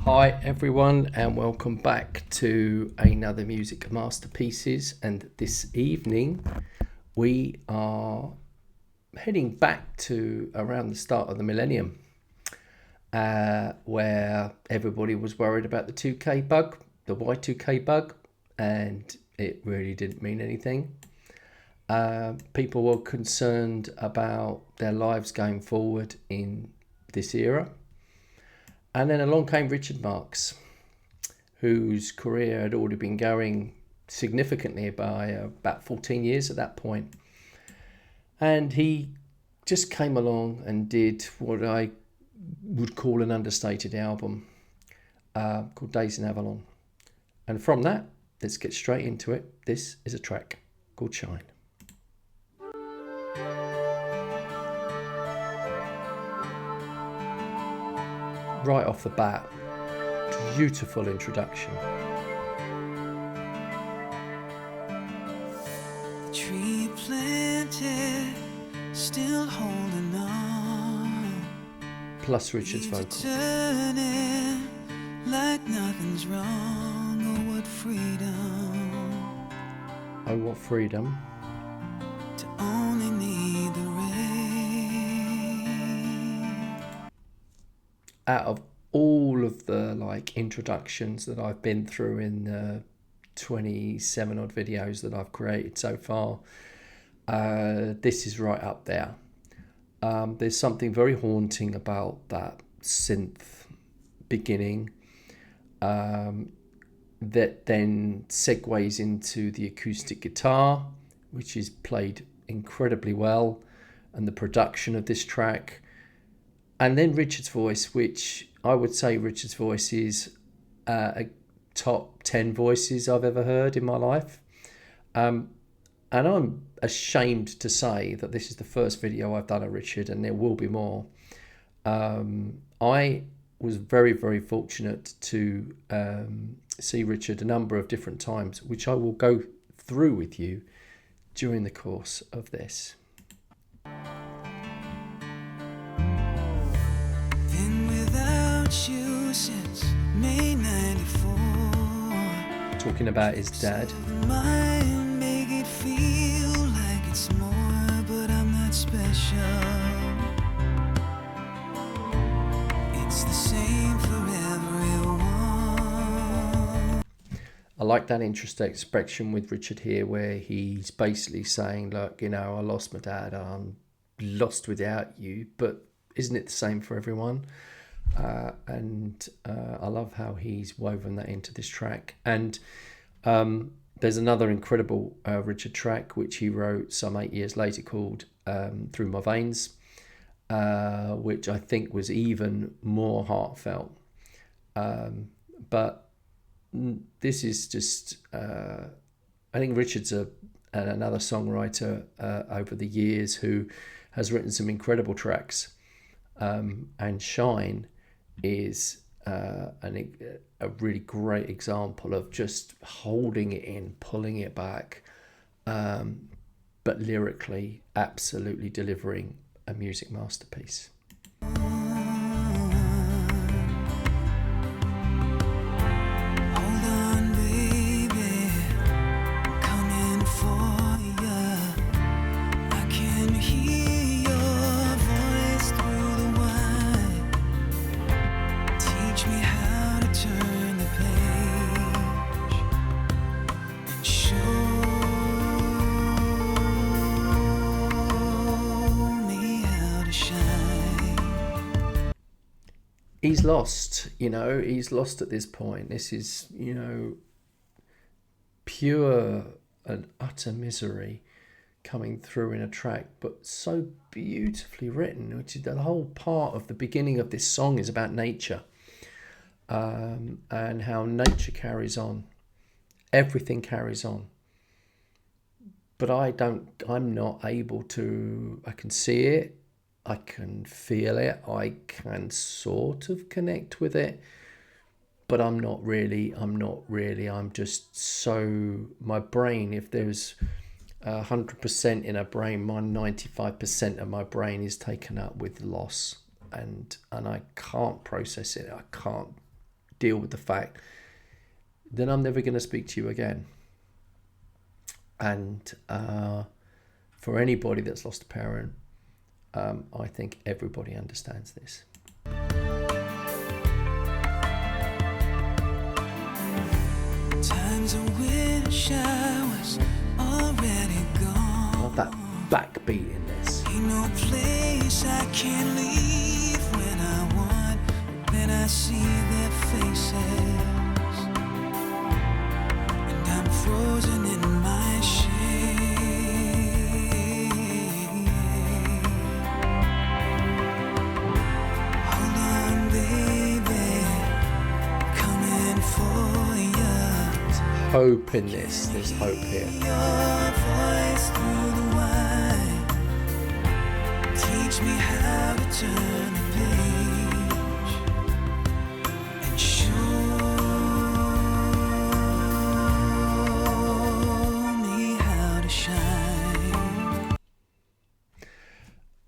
Hi everyone and welcome back to another Music Masterpieces, and this evening we are heading back to around the start of the millennium, where everybody was worried about the 2K bug, the Y2K bug, and it really didn't mean anything. People were concerned about their lives going forward in this era. And then along came Richard Marx, whose career had already been going significantly by about 14 years at that point. And he just came along and did what I would call an understated album called Days in Avalon. And from that, let's get straight into it. This is a track called Shine. Right off the bat, beautiful introduction. Tree planted, still holding on. Plus Richard's vocal. Turning like nothing's wrong. Oh, what freedom. Oh, what freedom. To only need the rain. Out of all of the introductions that I've been through in the 27 odd videos that I've created so far, this is right up there. There's something very haunting about that synth beginning that then segues into the acoustic guitar, which is played incredibly well, and the production of this track. And then Richard's voice, which I would say Richard's voice is a top 10 voices I've ever heard in my life. And I'm ashamed to say that this is the first video I've done of Richard, and there will be more. I was very, very fortunate to see Richard a number of different times, which I will go through with you during the course of this. You since May 94. Talking about his dad. Make it feel like it's more, but I'm not special. It's the same for everyone. I like that introspection with Richard here, where he's basically saying, look, I lost my dad, I'm lost without you, but isn't it the same for everyone? And I love how he's woven that into this track. And there's another incredible Richard track which he wrote some 8 years later called Through My Veins, which I think was even more heartfelt. But this is just I think Richard's another songwriter over the years who has written some incredible tracks, and Shine is a really great example of just holding it in, pulling it back, but lyrically absolutely delivering a music masterpiece. He's lost, he's lost at this point. This is, pure and utter misery coming through in a track, but so beautifully written, which is the whole part of the beginning of this song is about nature, and how nature carries on. Everything carries on. But I'm not able to, I can see it, I can feel it, I can sort of connect with it, but I'm just so, my brain, if there's 100% in a brain, my 95% of my brain is taken up with loss, and I can't process it, I can't deal with the fact, then I'm never going to speak to you again. And for anybody that's lost a parent, I think everybody understands this. Times I wish I was already gone. I love that backbeat in this. Ain't no place I can leave when I want. Then I see their faces, and I'm frozen in my shade. Hold on, baby, coming for you. Hope in this. There's hope here. Your voice through the wine. Teach me how to turn the page and show me how to shine.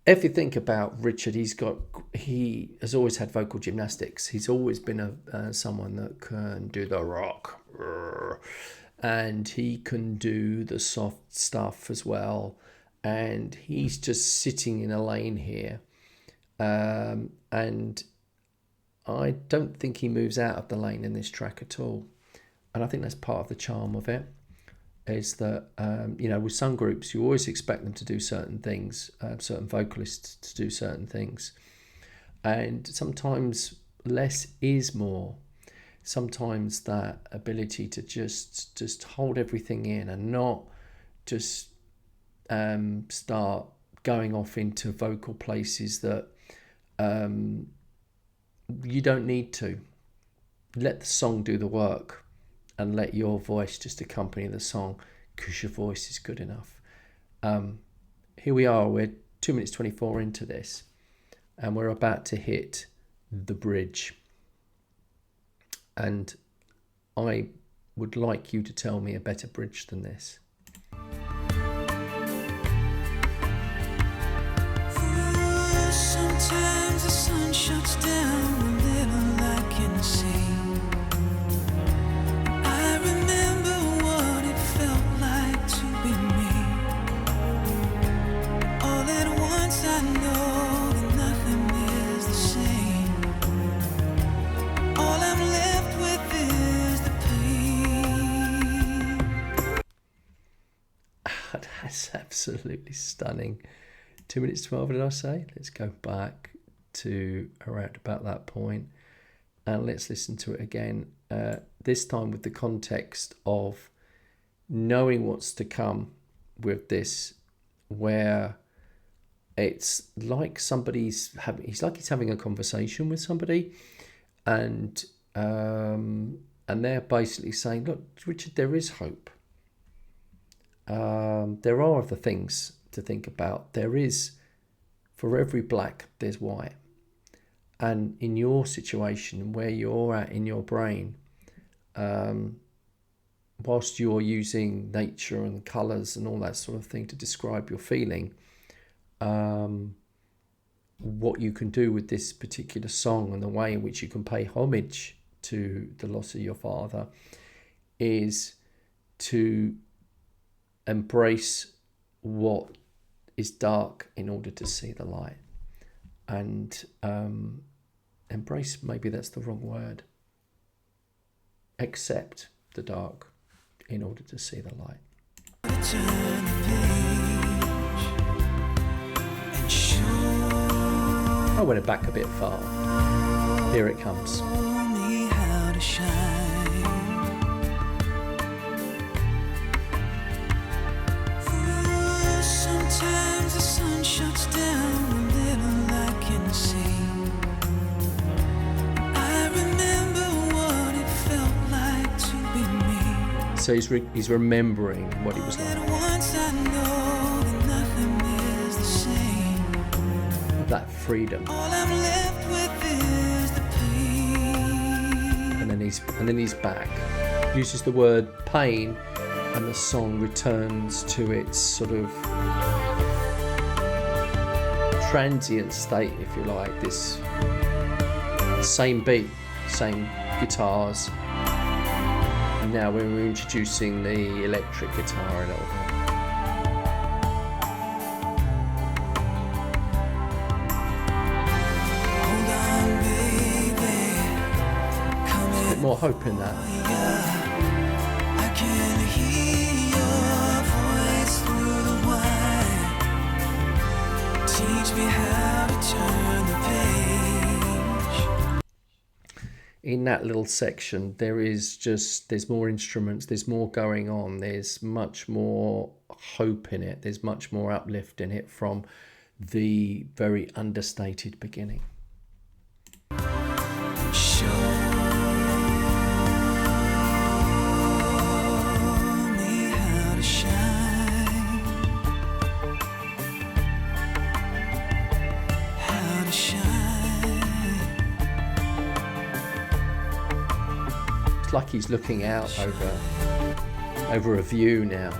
If you think about Richard, he has always had vocal gymnastics. He's always been someone that can do the rock, and he can do the soft stuff as well. And he's just sitting in a lane here, and I don't think he moves out of the lane in this track at all. And I think that's part of the charm of it, is that with some groups you always expect them to do certain things, certain vocalists to do certain things, and sometimes less is more. Sometimes that ability to just hold everything in and not just start going off into vocal places that you don't need to. Let the song do the work and let your voice just accompany the song, because your voice is good enough. Here we are, we're 2 minutes 24 into this, and we're about to hit the bridge. And I would like you to tell me a better bridge than this. Sometimes the sun shuts down a little, I can see. I remember what it felt like to be me. All at once I know that nothing is the same. All I'm left with is the pain. That's absolutely stunning. 2 minutes 12, did I say? Let's go back to around about that point and let's listen to it again. This time with the context of knowing what's to come with this, where it's like he's having a conversation with somebody, and they're basically saying, look, Richard, there is hope. There are other things to think about. There is, for every black there's white, and in your situation where you're at in your brain, whilst you're using nature and colours and all that sort of thing to describe your feeling, what you can do with this particular song and the way in which you can pay homage to the loss of your father is to embrace what is dark in order to see the light. And embrace, maybe that's the wrong word. Accept the dark in order to see the light. I went back a bit far. Here it comes. Sometimes the sun shuts down a little, I can see. I remember what it felt like to be me. So he's remembering what he was like. Once I know that nothing is the same. That freedom. All I'm left with is the pain. And then he's back. Uses the word pain, and the song returns to its sort of transient state, if you like. This same beat, same guitars. And now we're introducing the electric guitar a little bit. There's a bit more hope in that. I can hear your voice through the wire. Teach me how to turn the page. In that little section, there's more instruments, there's more going on, there's much more hope in it, there's much more uplift in it from the very understated beginning. Show me how to shine. How to shine. It's like he's looking out over a view now.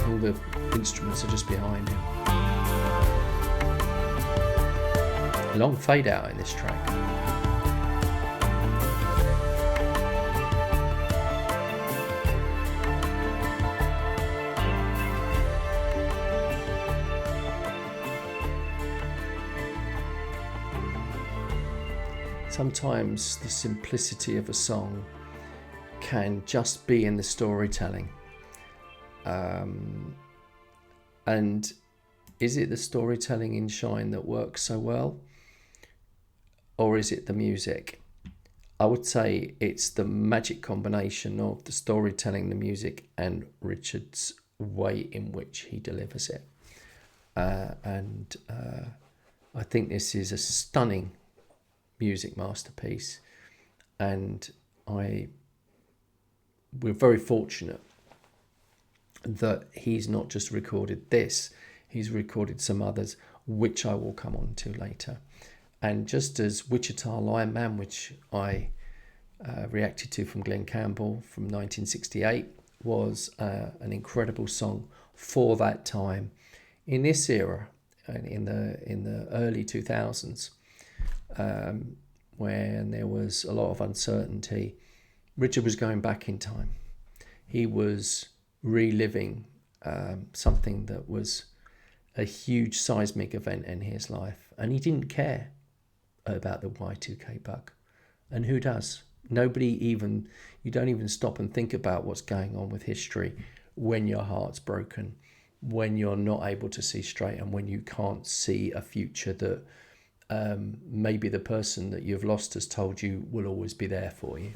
All the instruments are just behind him. Long fade out in this track. Sometimes the simplicity of a song can just be in the storytelling. And is it the storytelling in Shine that works so well? Or is it the music? I would say it's the magic combination of the storytelling, the music, and Richard's way in which he delivers it. And I think this is a stunning music masterpiece, and we're very fortunate that he's not just recorded this, he's recorded some others, which I will come on to later. And just as Wichita Lion Man, which I reacted to from Glenn Campbell from 1968, was an incredible song for that time. In this era, in the early 2000s, when there was a lot of uncertainty, Richard was going back in time. He was reliving something that was a huge seismic event in his life, and he didn't care about the Y2K bug. And who does? You don't even stop and think about what's going on with history when your heart's broken, when you're not able to see straight, and when you can't see a future that maybe the person that you've lost has told you will always be there for you.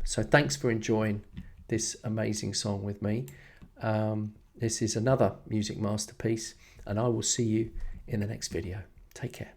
So thanks for enjoying this amazing song with me. This is another music masterpiece, and I will see you in the next video. Take care.